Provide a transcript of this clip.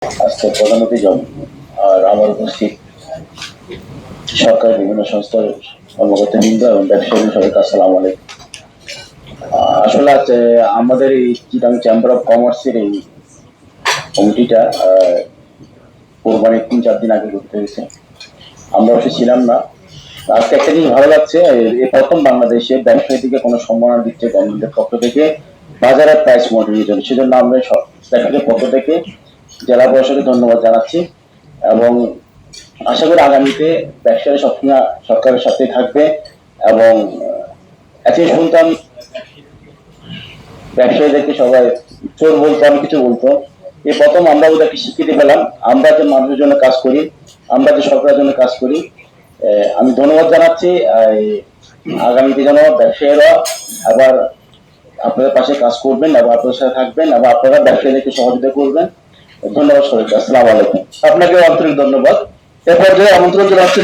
আজকে প্রধান অতিথিজন আর আমার উপস্থিত সরকার বিভিন্ন সংস্থার কর্মকর্তাবৃন্দ এবং ব্যবসায়ী সবাইকে আসসালামু আলাইকুম। আসলে আছে আমাদের এই চিটাং চেম্বার অফ কমার্সের এই কমিটিটা কোরবানি 3-4 দিন আগে করতে হয়েছে। আমরা অবশ্যই ছিলাম না। আজকে একটা জিনিস ভালো লাগছে, এই প্রথম বাংলাদেশে ব্যবসায়ীদেরকে কোনো সম্মান দিচ্ছে গভর্নমেন্টের পক্ষ থেকে বাজারের প্রাইস মনিটরিং। সেজন্য আমরা ব্যবসায়ীদের পক্ষ থেকে জেলা প্রশাসনকে ধন্যবাদ জানাচ্ছি এবং আশা করি আগামীতে ব্যবসায়ী সবসময় সরকারের সাথে থাকবে। এবং এতদিন শুনতাম ব্যবসায়ীদেরকে সবাই চোর বলতো, অনেক কিছু বলতো। এই প্রথম আমরা ওদেরকে স্বীকৃতি পেলাম, আমরা যে মানুষের জন্য কাজ করি, আমরা যে সরকারের জন্য কাজ করি। আমি ধন্যবাদ জানাচ্ছি। আগামীতে যেন ব্যবসায়ীরা আবার আপনাদের পাশে কাজ করবেন এবং আপনাদের সাথে থাকবেন এবং আপনারা ব্যবসায়ীদেরকে সহযোগিতা করবেন। ধন্যবাদ সবাইকে। আসসালামু আলাইকুম। আপনাকে আন্তরিক ধন্যবাদ। এ পর্যায়ে আমন্ত্রণ জানাচ্ছি